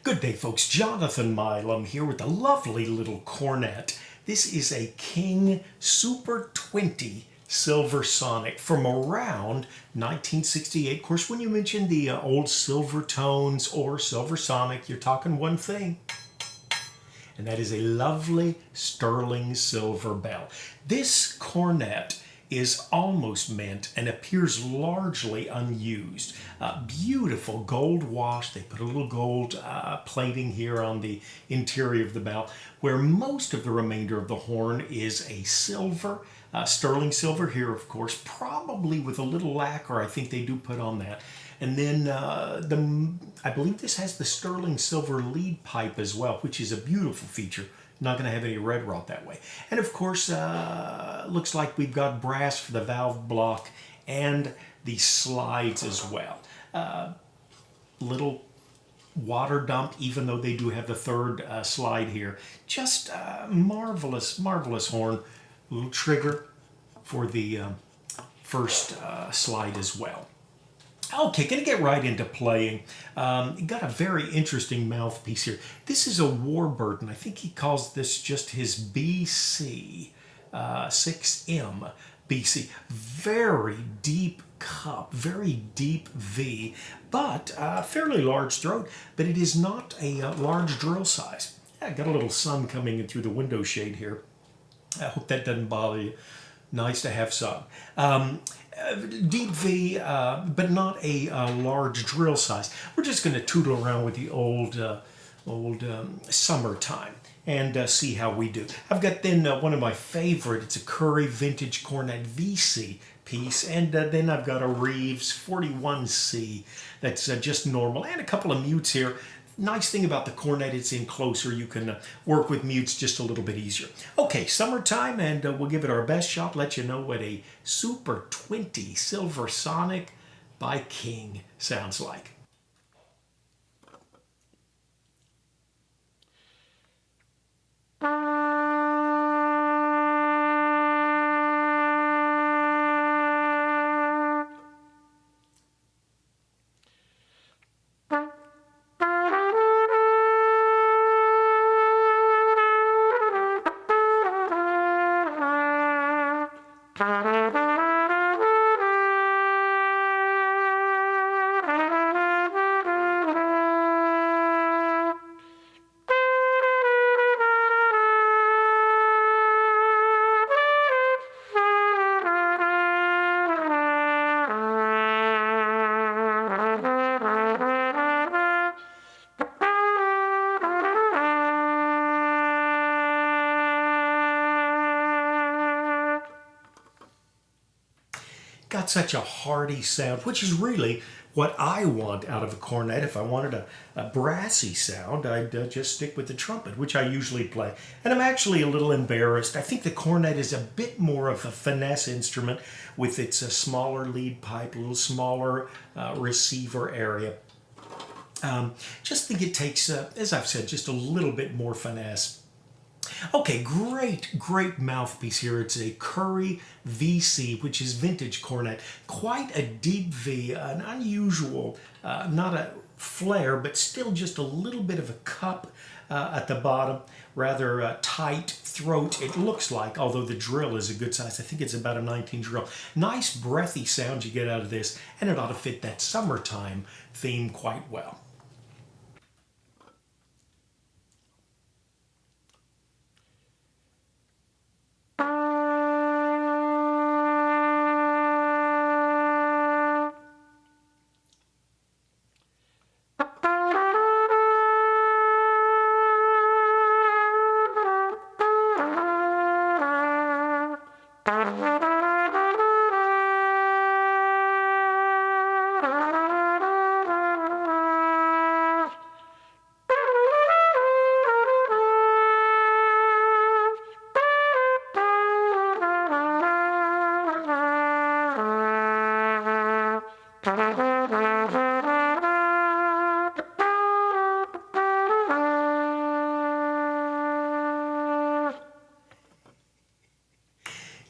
Good day, folks. Jonathan Milam here with a lovely little cornet. This is a King Super 20 SilverSonic from around 1968. Of course, when you mention the old Silvertones or SilverSonic, you're talking one thing, and that is a lovely sterling silver bell. This cornet is almost mint and appears largely unused. Beautiful gold wash. They put a little gold plating here on the interior of the bell, where most of the remainder of the horn is a silver, sterling silver here, of course, probably with a little lacquer. I think they do put on that. And then I believe this has the sterling silver lead pipe as well, which is a beautiful feature. Not going to have any red wrought that way. And of course, looks like we've got brass for the valve block and the slides as well. Little water dump, even though they do have the third slide here. Just marvelous, marvelous horn. Little trigger for the first slide as well. Okay, gonna get right into playing. Got a very interesting mouthpiece here. This is a Warburton. I think he calls this just his BC 6M BC. Very deep cup, very deep V, but fairly large throat. But it is not a large drill size. Yeah, got a little sun coming in through the window shade here. I hope that doesn't bother you. Nice to have sun. Deep V, but not a large drill size. We're just going to tootle around with the old Summertime and see how we do. I've got then one of my favorite. It's a Curry Vintage Cornet VC piece, and then I've got a Reeves 41C that's just normal, and a couple of mutes here. Nice thing about the cornet, it's in closer. You can work with mutes just a little bit easier. Okay, Summertime, and we'll give it our best shot. Let you know what a Super 20 SilverSonic by King sounds like. Got such a hearty sound, which is really what I want out of a cornet. If I wanted a brassy sound, I'd just stick with the trumpet, which I usually play. And I'm actually a little embarrassed. I think the cornet is a bit more of a finesse instrument with its smaller lead pipe, a little smaller receiver area. Just think it takes, as I've said, just a little bit more finesse. Okay, great mouthpiece here. It's a Curry VC, which is vintage cornet. Quite a deep V, an unusual, not a flare, but still just a little bit of a cup at the bottom. Rather tight throat, it looks like, although the drill is a good size. I think it's about a 19 drill. Nice breathy sound you get out of this, and it ought to fit that Summertime theme quite well.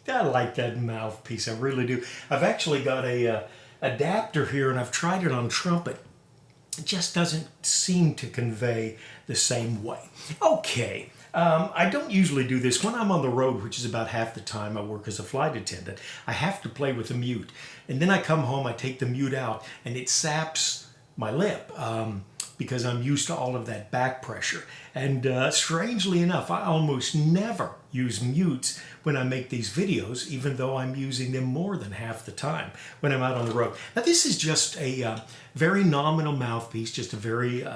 I like that mouthpiece, I really do. I've actually got a adapter here, and I've tried it on trumpet. just doesn't seem to convey the same way. Okay, I don't usually do this. When I'm on the road, which is about half the time I work as a flight attendant, I have to play with the mute. And then I come home, I take the mute out, and it saps my lip because I'm used to all of that back pressure. And strangely enough, I almost never use mutes when I make these videos, even though I'm using them more than half the time when I'm out on the road. Now this is just a very nominal mouthpiece, just a very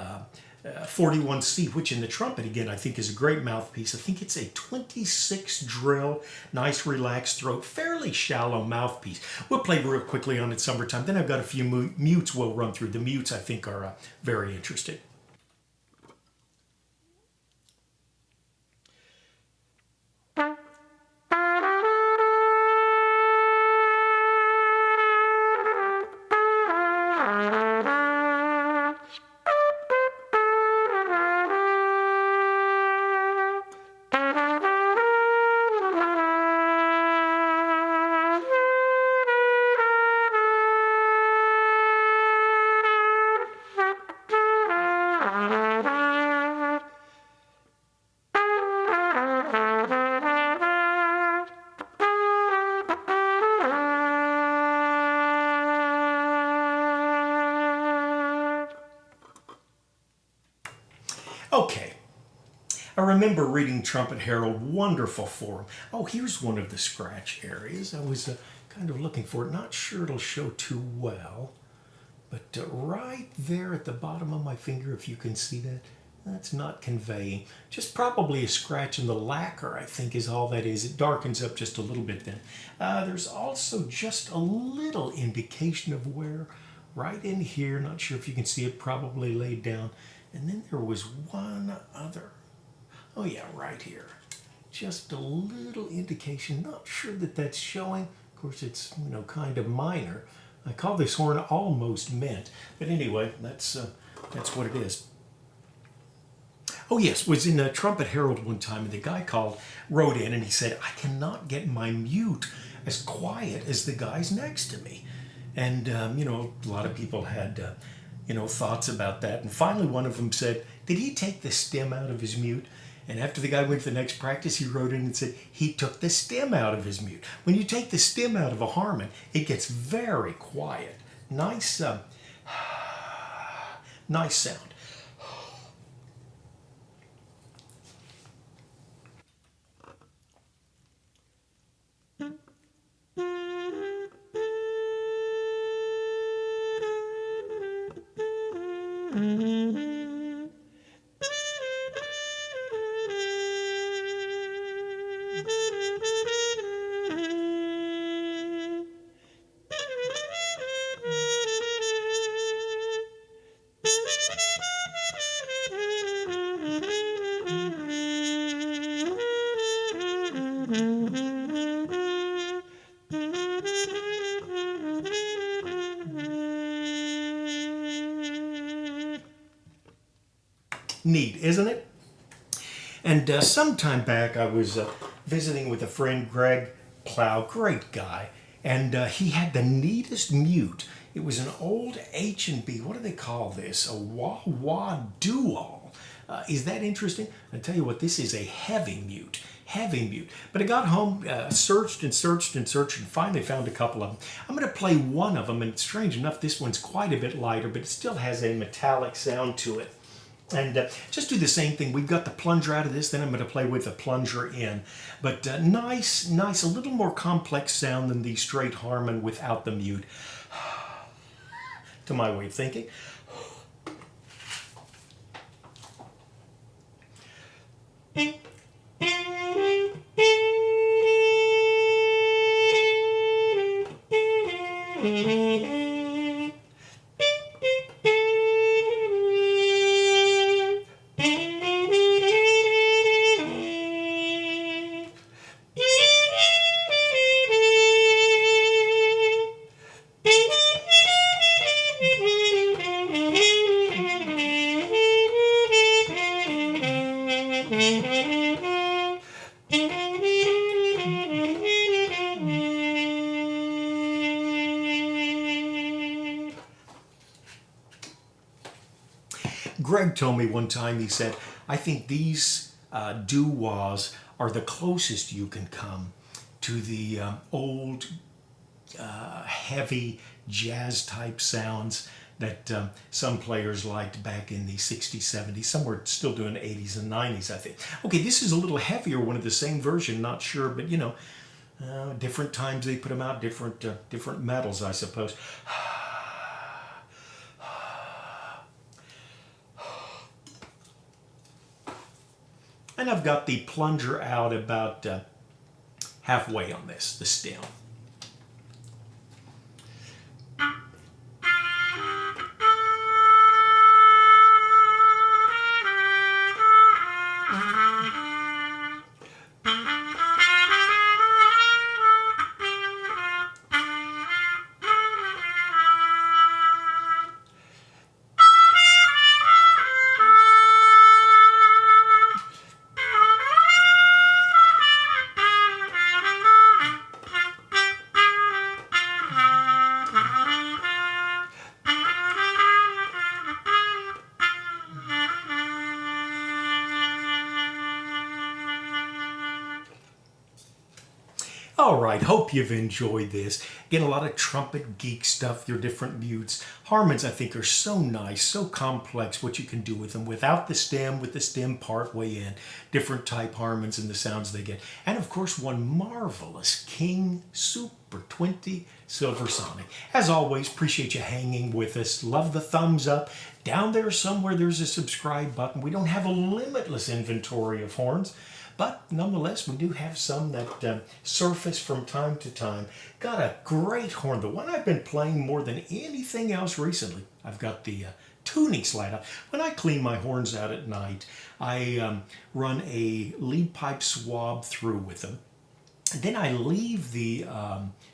41C, which in the trumpet, again, I think is a great mouthpiece. I think it's a 26 drill, nice relaxed throat, fairly shallow mouthpiece. We'll play real quickly on it summertime. Then I've got a few mutes we'll run through. The mutes, I think, are very interesting. Okay, I remember reading Trumpet Herald, wonderful form. Oh, here's one of the scratch areas. I was kind of looking for it. Not sure it'll show too well, but right there at the bottom of my finger, if you can see that, that's not conveying. Just probably a scratch in the lacquer, I think, is all that is. It darkens up just a little bit then. There's also just a little indication of wear right in here. Not sure if you can see it, probably laid down. And then there was one other. Oh yeah, right here. Just a little indication. Not sure that that's showing. Of course, it's, you know, kind of minor. I call this horn almost mint. But anyway, that's what it is. Oh yes, was in a Trumpet Herald one time, and the guy wrote in, and he said, I cannot get my mute as quiet as the guys next to me. And, you know, a lot of people had, you know, thoughts about that. And finally, one of them said, did he take the stem out of his mute? And after the guy went to the next practice, he wrote in and said, he took the stem out of his mute. When you take the stem out of a Harmon, it gets very quiet. Nice, nice sound. Neat, isn't it? And some time back, I was visiting with a friend, Greg Plow, great guy, and he had the neatest mute. It was an old H&B, what do they call this? A wah-wah dual. Is that interesting? I tell you what, this is a heavy mute. Heavy mute. But I got home, searched and searched and searched, and finally found a couple of them. I'm going to play one of them, and strange enough, this one's quite a bit lighter, but it still has a metallic sound to it. And just do the same thing. We've got the plunger out of this, then I'm going to play with the plunger in. But nice, a little more complex sound than the straight Harmon without the mute, to my way of thinking. Greg told me one time, he said, I think these doo-wahs are the closest you can come to the old heavy jazz type sounds that some players liked back in the 60s, 70s. Some were still doing 80s and 90s, I think. Okay, this is a little heavier one of the same version, not sure, but you know, different times they put them out, different metals, I suppose. And I've got the plunger out about halfway on this, the stem. All right, hope you've enjoyed this. Again, a lot of trumpet geek stuff, your different mutes. Harmons, I think, are so nice, so complex, what you can do with them without the stem, with the stem part way in. Different type Harmons and the sounds they get. And, of course, one marvelous King Super 20 SilverSonic. As always, appreciate you hanging with us. Love the thumbs up. Down there somewhere, there's a subscribe button. We don't have a limitless inventory of horns. But nonetheless, we do have some that surface from time to time. Got a great horn, the one I've been playing more than anything else recently. I've got the tuning slide out. When I clean my horns out at night, I run a lead pipe swab through with them. And then I leave the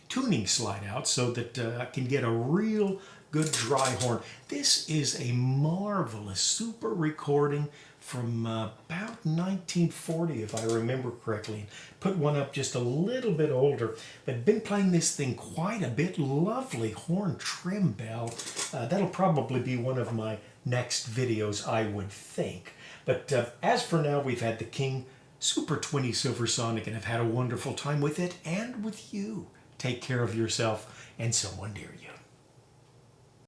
tuning slide out so that I can get a real good dry horn. This is a marvelous super recording from about 1940, if I remember correctly. Put one up just a little bit older, but been playing this thing quite a bit. Lovely horn trim bell. That'll probably be one of my next videos, I would think. But as for now, we've had the King Super 20 SilverSonic and have had a wonderful time with it and with you. Take care of yourself and someone near you.